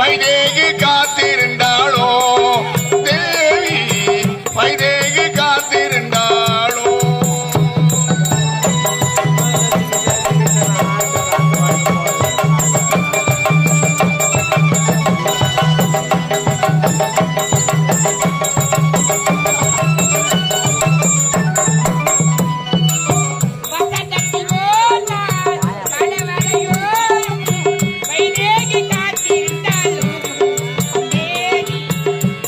வைதேகி காத்திருந்தாளோ தேவி வைதேகி காத்திருந்தாளோ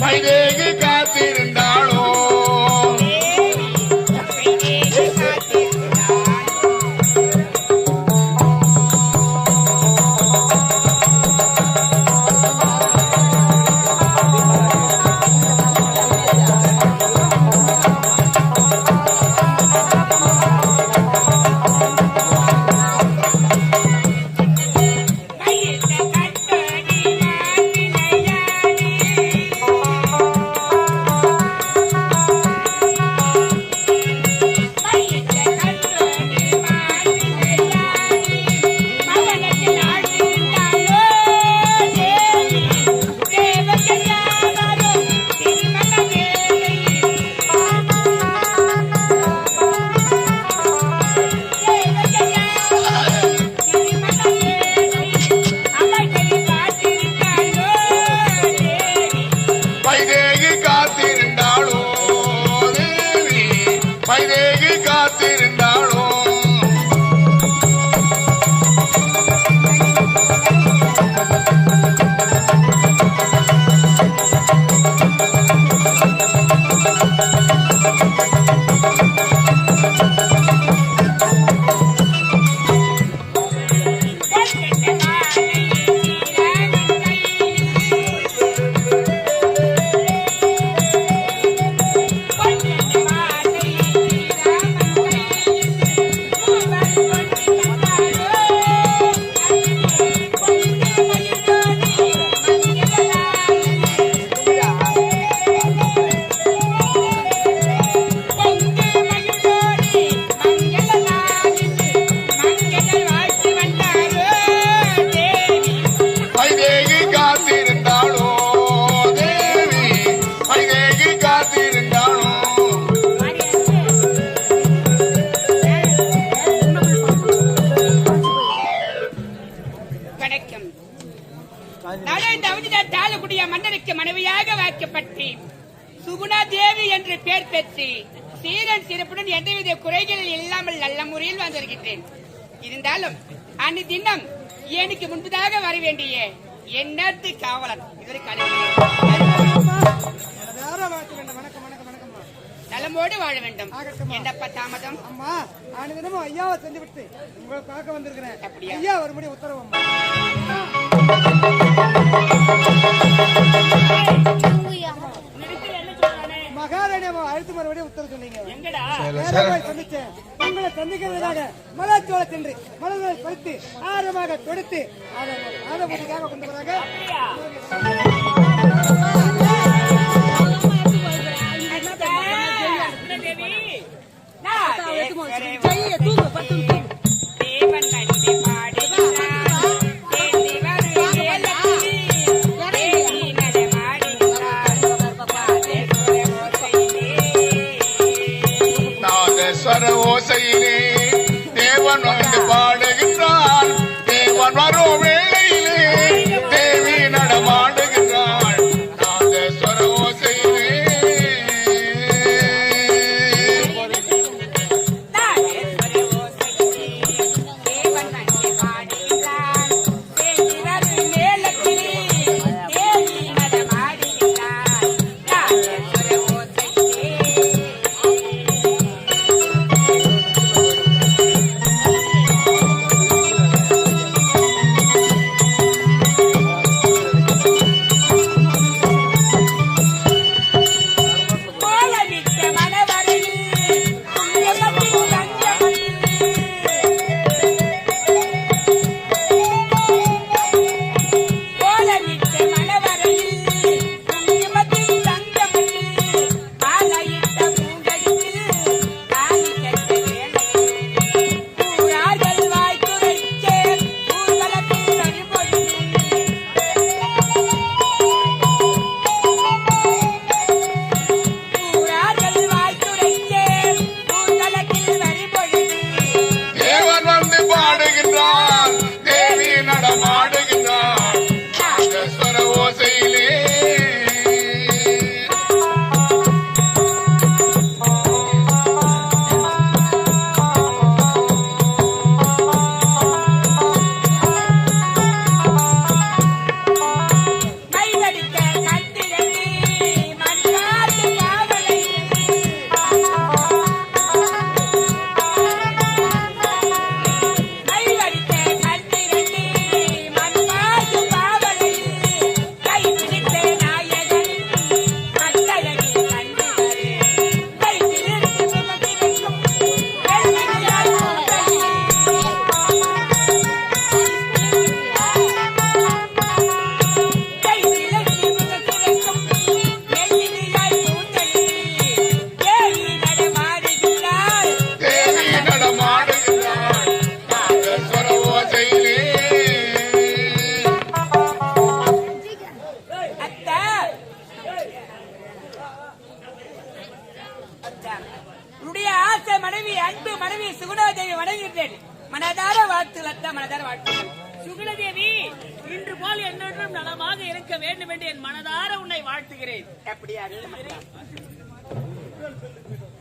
வைதேகி காத்திருந்தாளோ வைதேகி காத்திருந்தாளோ தேவி வைதேகி காத்திருந்தாளோ வைதேகி காத்திருந்தாளோ தேவி வைதேகி காத்திருந்தாளோ வணக்கம். நாடாந்த அவதிதான் தாளக்குடிய மன்னருக்கு மனைவியாக வாக்கப்பட்டு சுகுணா தேவி என்று பெயர் பெற்று சீரன் சிறப்புடன் எந்தவித குறைகளில் இல்லாமல் நல்ல முறையில் வந்திருக்கின்றேன். இருந்தாலும் அன்னை தினம் எனக்கு முன்பதாக வர வேண்டிய எண்ணத்து காவலன் நலமோடு வாழ வேண்டும். என்னப்பா தாமதம்? அம்மா நான் தினமும் ஐயாவை செஞ்சு விட்டு உங்களை பார்க்க வந்திருக்கிறேன். அப்படியா? ஐயா வரும்படி உத்தரவு அம்மா. மகாராணி அம்மா அழுத்து மறுபடியும் உத்தரவு சொன்னீங்க. சந்திச்சேன் உங்களை சந்திக்கிறதுக்காக மலைச்சோள சென்று மலர்களை பறித்து ஆரமாக தொடுத்து ஆதபூதிக்காக கொண்டு வராங்க. நாதஸ்வர ஓசையிலே தேவன் வந்து பாடுகின்றான். தேவன் வரும் வேளையிலே தேவி நட மனைவி சுகுணாதேவி வணங்குகிறேன். மனதார வாழ்த்துக்கள், மனதார வாழ்த்துக்கள். சுகுணதேவி, இன்று போல் என்றென்றும் நலமாக இருக்க வேண்டும் என்று என் மனதார உன்னை வாழ்த்துகிறேன். அப்படியா?